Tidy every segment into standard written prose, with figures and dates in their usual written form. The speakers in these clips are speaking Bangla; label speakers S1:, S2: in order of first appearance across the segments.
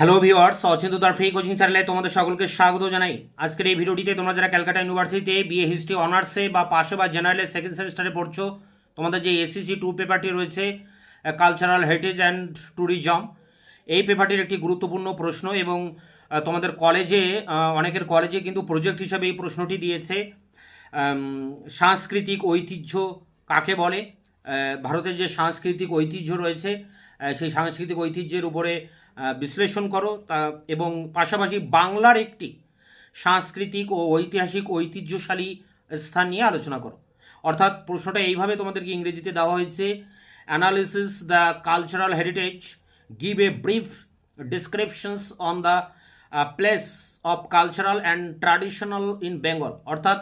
S1: হ্যালো ভিউয়ার্স, অচিন্ততার ফ্রি কোচিং চ্যানেলে তোমাদের সকলকে স্বাগত জানাই। আজকের এই ভিডিওটিতে তোমরা যারা ক্যালকাটা ইউনিভার্সিটিতে বিএ হিস্ট্রি অনার্সে বা পাশে বা জেনারেলের সেকেন্ড সেমিস্টারে পড়ছো, তোমাদের যে এসসিসি 2 পেপারটি রয়েছে কালচারাল হেরিটেজ অ্যান্ড ট্যুরিজম, এই পেপারটির একটি গুরুত্বপূর্ণ প্রশ্ন এবং তোমাদের কলেজে অনেকের কলেজে কিন্তু প্রজেক্ট হিসাবে এই প্রশ্নটি দিয়েছে। সাংস্কৃতিক ঐতিহ্য কাকে বলে? ভারতের যে সাংস্কৃতিক ঐতিহ্য রয়েছে সেই সাংস্কৃতিক ঐতিহ্যের উপরে বিশ্লেষণ করো তা এবং পাশাপাশি বাংলার একটি সাংস্কৃতিক ও ঐতিহাসিক ঐতিহ্যশালী স্থান নিয়ে আলোচনা করো। অর্থাৎ প্রশ্নটা এইভাবে তোমাদেরকে ইংরেজিতে দেওয়া হয়েছে: analysis the cultural heritage, give a brief ডিসক্রিপশনস on the place of cultural and traditional in Bengal. অর্থাৎ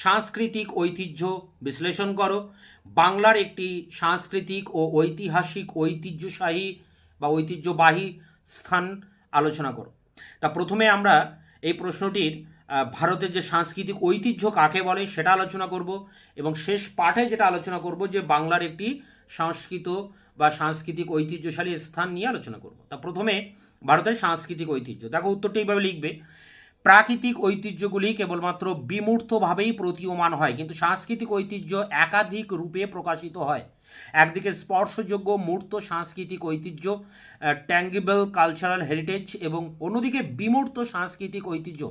S1: সাংস্কৃতিক ঐতিহ্য বিশ্লেষণ করো, বাংলার একটি সাংস্কৃতিক ও ঐতিহাসিক ঐতিহ্যশালী বা ঐতিহ্যবাহী স্থান আলোচনা করো। তা প্রথমে আমরা এই প্রশ্নটির ভারতের যে সাংস্কৃতিক ঐতিহ্য কাকে বলে সেটা আলোচনা করব এবং শেষ পাঠে যেটা আলোচনা করব যে বাংলার একটি সাংস্কৃতিক ঐতিহ্যশালী স্থান নিয়ে আলোচনা করব। তা প্রথমে ভারতের সাংস্কৃতিক ঐতিহ্য, দেখো উত্তরটি এইভাবে লিখবে: প্রাকৃতিক ঐতিহ্যগুলি কেবলমাত্র বিমূর্তভাবেই প্রতীয়মান হয়, কিন্তু সাংস্কৃতিক ঐতিহ্য একাধিক রূপে প্রকাশিত হয়। একদিকে স্পর্শযোগ্য মূর্ত সাংস্কৃতিক ঐতিহ্য, ট্যাঙ্গিবল কালচারাল হেরিটেজ, এবং অন্যদিকে বিমূর্ত সাংস্কৃতিক ঐতিহ্য,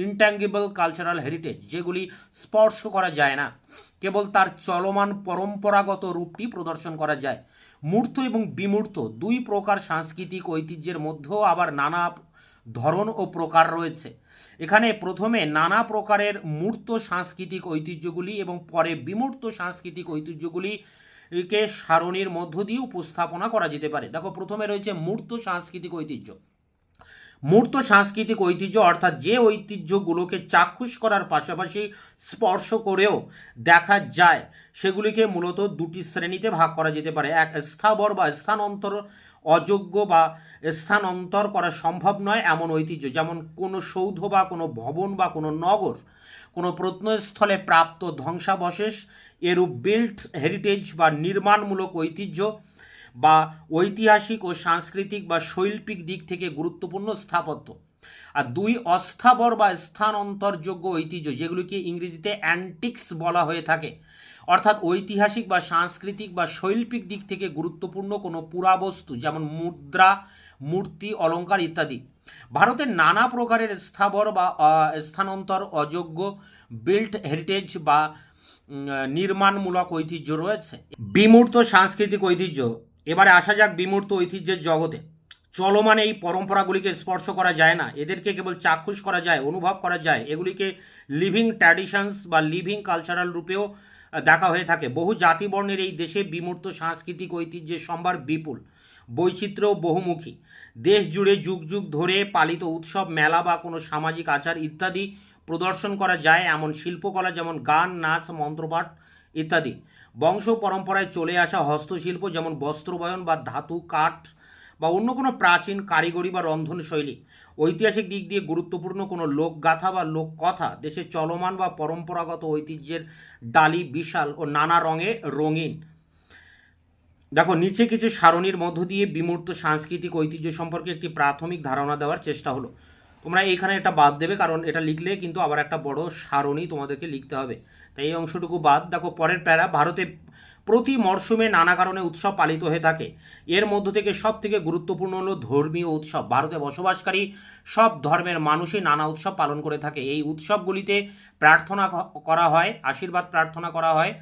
S1: ইনট্যাঙ্গিবল কালচারাল হেরিটেজ, যেগুলি স্পর্শ করা যায় না, কেবল তার চলমান পরম্পরাগত রূপটি প্রদর্শন করা যায়। মূর্ত এবং বিমূর্ত দুই প্রকার সাংস্কৃতিক ঐতিহ্যের মধ্যেও আবার নানা ধরন ও প্রকার রয়েছে। এখানে প্রথমে নানা প্রকারের মূর্ত সাংস্কৃতিক ঐতিহ্যগুলি এবং পরে বিমূর্ত সাংস্কৃতিক ঐতিহ্যগুলিকে সারণীর মধ্য দিয়ে উপস্থাপনা করা যেতে পারে। দেখো প্রথমে রয়েছে মূর্ত সাংস্কৃতিক ঐতিহ্য। মূর্ত সাংস্কৃতিক ঐতিহ্য অর্থাৎ যে ঐতিহ্যগুলোকে চাক্ষুষ করার পাশাপাশি স্পর্শ করেও দেখা যায়, সেগুলিকে মূলত দুটি শ্রেণীতে ভাগ করা যেতে পারে। এক, স্থাবর বা স্থানান্তর অযোগ্য বা স্থানান্তর করা সম্ভব নয় এমন ঐতিহ্য, যেমন কোনো সৌধ বা কোনো ভবন বা কোনো নগর, কোনো প্রত্নস্থলে প্রাপ্ত ধ্বংসাবশেষ, এরূপ বিল্ট হেরিটেজ বা নির্মাণমূলক ঐতিহ্য বা ঐতিহাসিক ও সাংস্কৃতিক বা শৈল্পিক দিক থেকে গুরুত্বপূর্ণ স্থাপত্য। আর দুই, অস্থাবর বা স্থানান্তরযোগ্য ঐতিহ্য, যেগুলিকে ইংরেজিতে অ্যান্টিক্স বলা হয়ে থাকে, অর্থাৎ ঐতিহাসিক বা সাংস্কৃতিক বা শৈল্পিক দিক থেকে গুরুত্বপূর্ণ কোনো পুরাবস্তু, যেমন মুদ্রা, মূর্তি, অলঙ্কার ইত্যাদি। ভারতের নানা প্রকারের স্থাবর বা স্থানান্তর অযোগ্য বিল্ট হেরিটেজ বা নির্মাণমূলক ঐতিহ্য রয়েছে। বিমূর্ত সাংস্কৃতিক ঐতিহ্য, এবারে আসা যাক বিমূর্ত ঐতিহ্যের জগতে। চলমান এই পরম্পরাগুলিকে স্পর্শ করা যায় না, এদেরকে কেবল চাক্ষুষ করা যায়, অনুভব করা যায়। এগুলিকে লিভিং ট্র্যাডিশনস বা লিভিং কালচারাল রূপেও দেখা হয়ে থাকে। বহু জাতিবর্ণের এই দেশে বিমূর্ত সাংস্কৃতিক ঐতিহ্যের সম্ভার বিপুল, বৈচিত্র্য বহুমুখী। দেশ জুড়ে যুগ যুগ ধরে পালিত উৎসব, মেলা বা কোনো সামাজিক আচার ইত্যাদি প্রদর্শন করা যায় এমন শিল্পকলা, যেমন গান, নাচ, মন্ত্রপাঠ ইত্যাদি। বংশ পরম্পরায় চলে আসা হস্তশিল্প, যেমন বস্ত্রবয়ন বা ধাতু, কাঠ বা অন্য কোনো প্রাচীন কারিগরি বা রন্ধনশৈলী। ঐতিহাসিক দিক দিয়ে গুরুত্বপূর্ণ কোনো লোকগাথা বা লোককথা। দেশে চলমান বা পরম্পরাগত ঐতিহ্যের ডালি বিশাল ও নানা রঙে রঙিন। দেখো নিচে কিছু সারণীর মধ্য দিয়ে বিমূর্ত সাংস্কৃতিক ঐতিহ্য সম্পর্কে একটি প্রাথমিক ধারণা দেওয়ার চেষ্টা হলো। তোমরা এইখানে এটা বাদ দেবে, কারণ এটা লিখলে কিন্তু আবার একটা বড় সারণী তোমাদেরকে লিখতে হবে, তাই এই অংশটুকু বাদ। দেখো পরের প্যারা: ভারতে প্রতি মরশুমে নানা কারণে উৎসব পালিত হয়ে থাকে। এর মধ্য থেকে সব থেকে গুরুত্বপূর্ণ হলো ধর্মীয় উৎসব। ভারতে বসবাসকারী সব ধর্মের মানুষই নানা উৎসব পালন করে থাকে। এই উৎসবগুলিতে প্রার্থনা করা হয়, আশীর্বাদ প্রার্থনা করা হয়,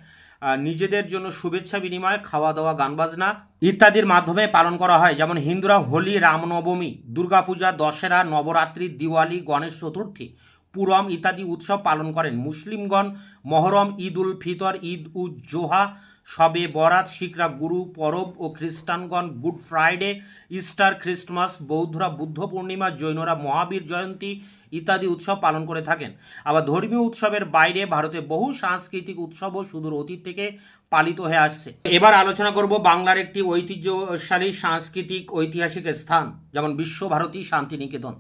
S1: নিজেদের জন্য শুভেচ্ছা বিনিময়, খাওয়া দাওয়া, গান বাজনা ইত্যাদির মাধ্যমে পালন করা হয়। যেমন হিন্দুরা হোলি, রামনবমী, দুর্গাপূজা, দশেরা, নবরাত্রি, দিওয়ালি, গণেশ চতুর্থী, পুরম ইত্যাদি উৎসব পালন করেন। মুসলিমগণ মহরম, ঈদ উল ফিতর, ঈদ উজ জোহা, শবে বরাত, শিখরা গুরু পরব ও খ্রিস্টানগণ গুড ফ্রাইডে, ইস্টার, ক্রিসমাস, বৌদ্ধরা বুদ্ধ পূর্ণিমা, জৈনরা মহাবীর জয়ন্তী ইত্যাদি উৎসব পালন করে থাকেন। আবার ধর্মীয় উৎসবের বাইরে ভারতে বহু সাংস্কৃতিক উৎসবও সুদূর অতীত থেকে পালিত হয়ে আসছে। এবার আলোচনা করব বাংলার একটি ঐতিহ্যশালী সাংস্কৃতিক ঐতিহাসিক স্থান, যেমন বিশ্বভারতী শান্তিনিকেতন।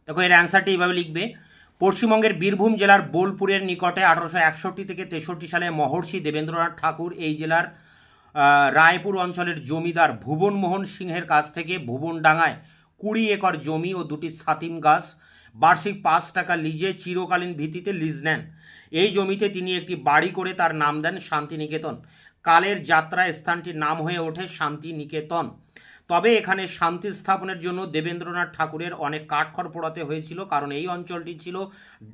S1: দেখো এর অ্যান্সারটি এইভাবে লিখবে: পশ্চিমবঙ্গের বীরভূম জেলার বোলপুরের নিকটে 1861 থেকে 63 সালে মহর্ষি দেবেন্দ্রনাথ ঠাকুর এই জেলার রায়পুর অঞ্চলের জমিদার ভুবনমোহন সিংহের কাছ থেকে ভুবনডাঙ্গায় 20 একর জমি ও 2টি ছাতিম গাছ, বার্ষিক 5 টাকা লিজে চিরকালীন ভিত্তিতে লিজ নেন। এই জমিতে তিনি একটি বাড়ি করে তার নাম দেন শান্তিনিকেতন। কালের যাত্রায় স্থানটির নাম হয়ে ওঠে শান্তিনিকেতন। তবে এখানে শান্তি স্থাপনের জন্য দেবেন্দ্রনাথ ঠাকুরের অনেক কাঠখড় পোড়াতে হয়েছিল, কারণ এই অঞ্চলটি ছিল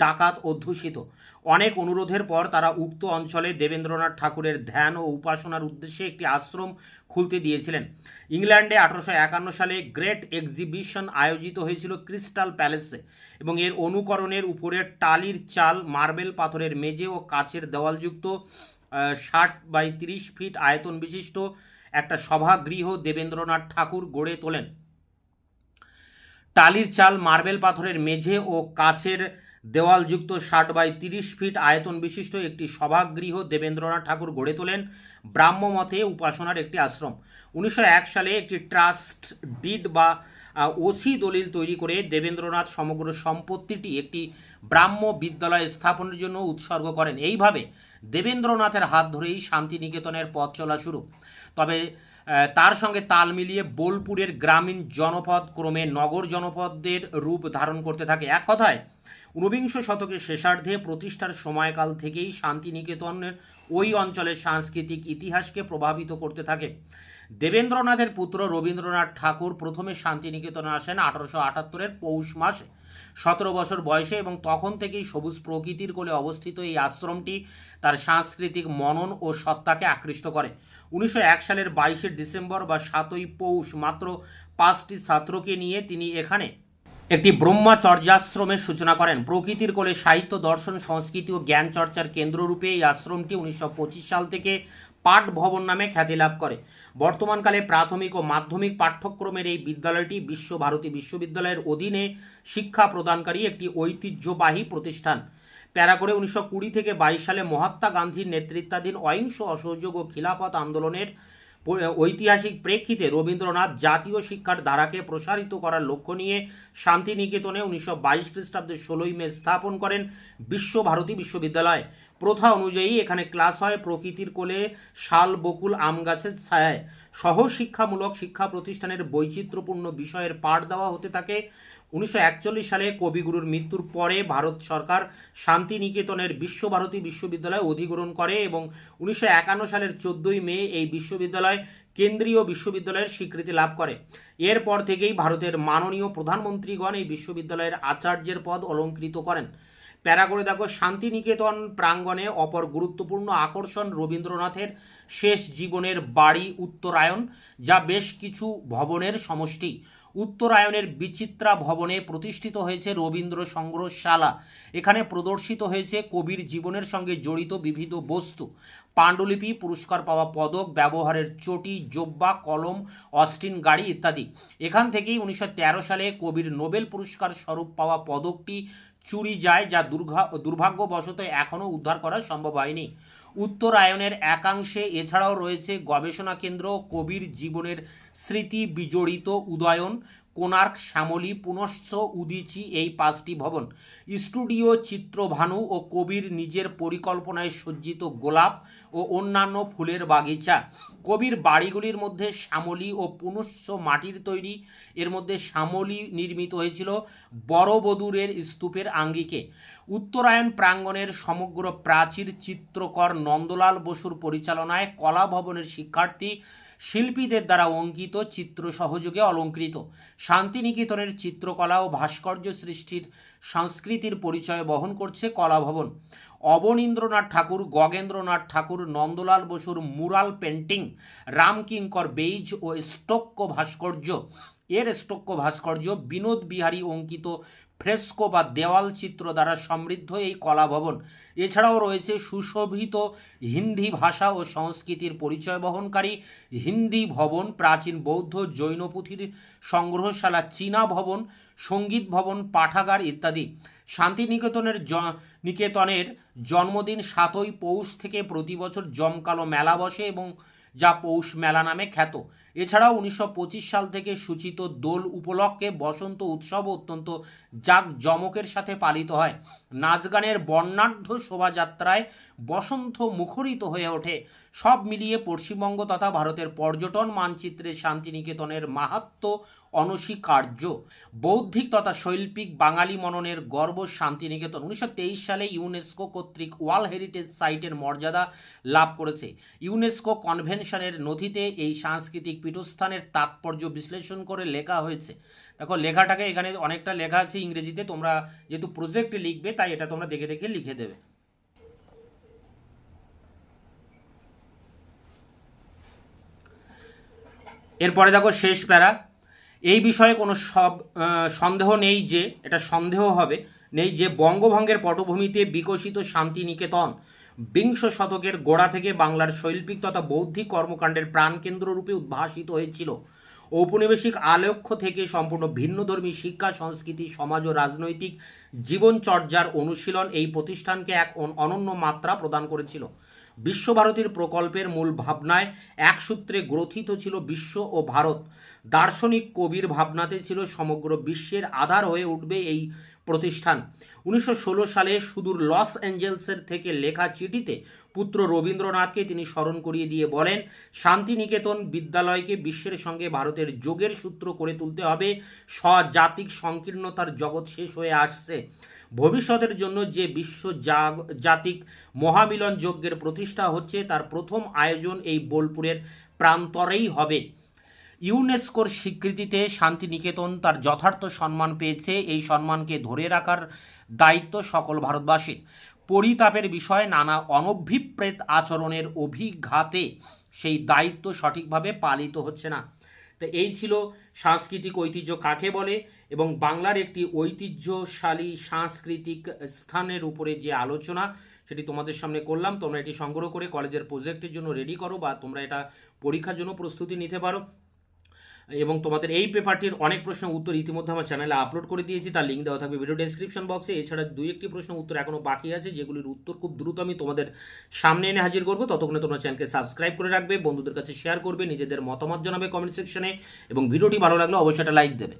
S1: ডাকাত অধ্যুষিত। অনেক অনুরোধের পর তারা উক্ত অঞ্চলে দেবেন্দ্রনাথ ঠাকুরের ধ্যান ও উপাসনার উদ্দেশ্যে একটি আশ্রম খুলতে দিয়েছিলেন। ইংল্যান্ডে 1851 সালে গ্রেট এক্সিবিশন আয়োজিত হয়েছিল ক্রিস্টাল প্যালেসে, এবং এর অনুকরণের উপরে টালির চাল, মার্বেল পাথরের মেঝে ও কাচের দেওয়ালযুক্ত 60 বাই 30 ফিট আয়তন বিশিষ্ট একটা সভাগৃহ দেবেন্দ্রনাথ ঠাকুর গড়ে তোলেন। টালির চাল, মার্বেল পাথরের মেঝে ও কাচের দেওয়ালযুক্ত 60 বাই 30 ফিট আয়তন বিশিষ্ট একটি সভাগৃহ দেবেন্দ্রনাথ ঠাকুর গড়ে তোলেন। ব্রাহ্ম মতে উপাসনার একটি আশ্রম। 1901 সালে একটি ট্রাস্ট ডিড বা ওসি দলিল তৈরি করে দেবেন্দ্রনাথ সমগ্র সম্পত্তিটি একটি ব্রাহ্ম বিদ্যালয় স্থাপনের জন্য উৎসর্গ করেন। এইভাবে দেবেন্দ্রনাথের হাত ধরেই শান্তিনিকেতনের পথ চলা শুরু। তবে তার সঙ্গে তাল মিলিয়ে বোলপুরের গ্রামীণ জনপদ ক্রমে নগর জনপদের রূপ ধারণ করতে থাকে। এক কথায় 19বিংশ শতকের শেষার্ধে প্রতিষ্ঠার সময়কাল থেকেই শান্তিনিকেতনের ওই অঞ্চলের সাংস্কৃতিক ইতিহাসকে প্রভাবিত করতে থাকে। দেবেন্দ্রনাথের পুত্র রবীন্দ্রনাথ ঠাকুর প্রথমে শান্তিনিকেতনে আসেন 1878-এর পৌষ মাসে 17 বছর বয়সে, এবং তখন থেকেই সবুজ প্রকৃতির কোলে অবস্থিত এই আশ্রমটি তার সাংস্কৃতিক মনন ও সত্তাকে আকৃষ্ট করে। 1901 সালের 22শে ডিসেম্বর বা 7ই পৌষ মাত্র 5টি ছাত্রকে নিয়ে তিনি এখানে একটি ব্রহ্মচর্যাশ্রমের সূচনা করেন। প্রকৃতির কোলে সাহিত্য, দর্শন, সংস্কৃতি ও জ্ঞান চর্চার কেন্দ্ররূপে এই আশ্রমটি 1925 সাল থেকে পাঠ ভবন নামে খ্যাতি লাভ করে। বর্তমানকালে প্রাথমিক ও মাধ্যমিক পাঠ্যক্রমের এই বিদ্যালয়টি বিশ্বভারতী বিশ্ববিদ্যালয়ের অধীনে শিক্ষা প্রদানকারী একটি ঐতিহ্যবাহী প্রতিষ্ঠান। প্যারা করে 1920 থেকে 22 সালে মহাত্মা গান্ধীর নেতৃত্বাধীন অহিংস অসহযোগ ও খিলাফত আন্দোলনের ঐতিহাসিক প্রেক্ষিতে রবীন্দ্রনাথ জাতীয় শিক্ষার ধারাকে প্রসারিত করার লক্ষ্য নিয়ে শান্তিনিকেতনে 1922 খ্রিস্টাব্দে 16ই মে স্থাপন করেন বিশ্বভারতী বিশ্ববিদ্যালয়। প্রথা অনুযায়ী এখানে ক্লাস হয় প্রকৃতির কোলে শাল, বকুল, আম গাছের ছায়ায়। সহ শিক্ষামূলক শিক্ষা প্রতিষ্ঠানের বৈচিত্র্যপূর্ণ বিষয়ের পাঠ দেওয়া হতে থাকে। 1941 সালে কবিগুরুর মৃত্যুর পরে ভারত সরকার শান্তিনিকেতনের বিশ্বভারতী বিশ্ববিদ্যালয় অধিগ্রহণ করে, এবং 1951 সালের 14ই মে এই বিশ্ববিদ্যালয় কেন্দ্রীয় বিশ্ববিদ্যালয়ের স্বীকৃতি লাভ করে। এরপর থেকেই ভারতের মাননীয় প্রধানমন্ত্রীগণ এই বিশ্ববিদ্যালয়ের আচার্যের পদ অলঙ্কৃত করেন। প্যারা করে দেখো, শান্তিনিকেতন প্রাঙ্গণে অপর গুরুত্বপূর্ণ আকর্ষণ রবীন্দ্রনাথের শেষ জীবনের বাড়ি উত্তরায়ণ, যা বেশ কিছু ভবনের সমষ্টি। উত্তরায়ণের বিচিত্রা ভবনে প্রতিষ্ঠিত হয়েছে রবীন্দ্র সংগ্রহশালা। এখানে প্রদর্শিত হয়েছে কবির জীবনের সঙ্গে জড়িত বিবিধ বস্তু, পাণ্ডুলিপি, পুরস্কার পাওয়া পদক, ব্যবহারের চটি, জোব্বা, কলম, অস্টিন গাড়ি ইত্যাদি। এখান থেকেই 1913 সালে কবির নোবেল পুরস্কার স্বরূপ পাওয়া পদকটি চুরি যায়, যা দুর্ভাগ্যবশত এখনও উদ্ধার করা সম্ভব হয়নি। উত্তরায়ণের একাংশে এছাড়াও রয়েছে গবেষণা কেন্দ্র, কবির জীবনের স্মৃতি বিজড়িত উদয়ন, কোণার্ক, শ্যামলী, পুনশ্চ, উদীচী এই 5টি ভবন, স্টুডিও, চিত্রভানু ও কবির নিজের পরিকল্পনায় সজ্জিত গোলাপ ও অন্যান্য ফুলের বাগিচা। কবির বাড়িগুলির মধ্যে শ্যামলী ও পুনশ্চ মাটির তৈরি। এর মধ্যে শ্যামলী নির্মিত হয়েছিল বড়বদুরের স্তূপের আঙ্গিকে। উত্তরায়ণ প্রাঙ্গণের সমগ্র প্রাচীর চিত্রকর নন্দলাল বসুর পরিচালনায় কলা ভবনের শিক্ষার্থী শিল্পীদের দ্বারা অঙ্কিত চিত্র সহযোগে অলঙ্কৃত। শান্তিনিকেতনের চিত্রকলা ও ভাস্কর্য সৃষ্টির সংস্কৃতির পরিচয় বহন করছে কলা ভবন। অবনীন্দ্রনাথ ঠাকুর, গগেন্দ্রনাথ ঠাকুর, নন্দলাল বসুর মুরাল পেন্টিং, রামকিঙ্কর বেইজ ও স্টোক্কো ভাস্কর্য, বিনোদ বিহারী অঙ্কিত ফ্রেস্কো বা দেওয়াল চিত্র দ্বারা সমৃদ্ধ এই কলা ভবন। এছাড়াও রয়েছে সুশোভিত হিন্দি ভাষা ও সংস্কৃতির পরিচয় বহনকারী হিন্দি ভবন, প্রাচীন বৌদ্ধ জৈন পুঁথির সংগ্রহশালা, চীনা ভবন, সঙ্গীত ভবন, পাঠাগার ইত্যাদি। শান্তিনিকেতনের জন্মদিন 7ই পৌষ থেকে প্রতি বছর জমকালো মেলা বসে, এবং যা পৌষ মেলা নামে খ্যাত। এছাড়াও 1925 সাল থেকে সূচিত দোল উপলক্ষে বসন্ত উৎসব অত্যন্ত জাঁকজমকের সাথে পালিত হয়। নাচ গানের বর্ণাঢ্য শোভাযাত্রায় বসন্ত মুখরিত হয়ে ওঠে। সব মিলিয়ে পশ্চিমবঙ্গ তথা ভারতের পর্যটন মানচিত্রে শান্তিনিকেতনের মাহাত্ম্য অনস্বীকার্য। বৌদ্ধিক তথা শৈল্পিক বাঙালি মননের গর্ব শান্তিনিকেতন 1923 সালে ইউনেস্কো কর্তৃক ওয়ার্ল্ড হেরিটেজ সাইটের মর্যাদা লাভ করেছে। ইউনেস্কো কনভেনশনের নথিতে এই সাংস্কৃতিক পীঠস্থানের তাৎপর্য বিশ্লেষণ করে লেখা হয়েছে। দেখো লেখাটাকে এখানে অনেকটা লেখা আছে ইংরেজিতে, তোমরা যেহেতু প্রজেক্টে লিখবে তাই এটা তোমরা দেখে দেখে লিখে দেবে। এরপরে দেখো শেষ প্যারা, এই বিষয়ে কোনো সন্দেহ নেই যে, এটা সন্দেহ হবে নেই যে বঙ্গভঙ্গের পটভূমিতে বিকশিত শান্তিনিকেতন বিংশ শতকের গোড়া থেকে বাংলার শৈল্পিক তথা বৌদ্ধিক কর্মকাণ্ডের প্রাণকেন্দ্র রূপে উদ্ভাসিত হয়েছিল। ঔপনিবেশিক আলেখ্য থেকে সম্পূর্ণ ভিন্নধর্মী শিক্ষা, সংস্কৃতি, সমাজ ও রাজনৈতিক জীবনচর্যার অনুশীলন এই প্রতিষ্ঠানকে এক অনন্য মাত্রা প্রদান করেছিল। বিশ্বভারতীর প্রকল্পের মূল ভাবনায় এক সূত্রে গ্রথিত ছিল বিশ্ব ও ভারত। দার্শনিক কবির ভাবনাতে ছিল সমগ্র বিশ্বের আধার হয়ে উঠবে এই প্রতিষ্ঠান। 1916 সালে সুদূর লস অ্যাঞ্জেলসের থেকে লেখা চিঠিতে পুত্র রবীন্দ্রনাথকে তিনি স্মরণ করিয়ে দিয়ে বলেন, শান্তিনিকেতন বিদ্যালয়কে বিশ্বের সঙ্গে ভারতের যোগের সূত্র করে তুলতে হবে। স্বজাতিক সংকীর্ণতার জগৎ শেষ হয়ে আসছে। ভবিষ্যতের জন্য যে বিশ্ব জাতিক মহামিলন যজ্ঞের প্রতিষ্ঠা হচ্ছে তার প্রথম আয়োজন এই বোলপুরের প্রান্তরেই হবে। ইউনেস্কোর স্বীকৃতিতে শান্তিনিকেতন তার যথার্থ সম্মান পেয়েছে। এই সম্মানকে ধরে রাখার দায়িত্ব সকল ভারতবাসীর। পরিতাপের বিষয়, নানা অনভিপ্রেত আচরণের অভিঘাতে সেই দায়িত্ব সঠিকভাবে পালিত হচ্ছে না। তো এই ছিল সাংস্কৃতিক ঐতিহ্য কাকে বলে এবং বাংলার একটি ঐতিহ্যশালী সাংস্কৃতিক স্থানের উপরে যে আলোচনা সেটি তোমাদের সামনে করলাম। তোমরা এটি সংগ্রহ করে কলেজের প্রজেক্টের জন্য রেডি করো বা তোমরা এটা পরীক্ষার জন্য প্রস্তুতি নিতে পারো। এবং তোমাদের এই পেপারটির অনেক প্রশ্নের উত্তর ইতিমধ্যে আমার চ্যানেলে আপলোড করে দিয়েছি, তার লিঙ্ক দেওয়া থাকবে ভিডিও ডেসক্রিপশন বক্সে। এছাড়া দুই একটি প্রশ্ন উত্তর এখনো বাকি আছে, যেগুলির উত্তর খুব দ্রুত আমি তোমাদের সামনে এনে হাজির করবো। ততক্ষণে তোমরা চ্যানেলকে সাবস্ক্রাইব করে রাখবে, বন্ধুদের কাছে শেয়ার করবে, নিজেদের মতামত জানাবে কমেন্ট সেকশনে এবং ভিডিওটি ভালো লাগলে অবশ্যই একটা লাইক দেবে।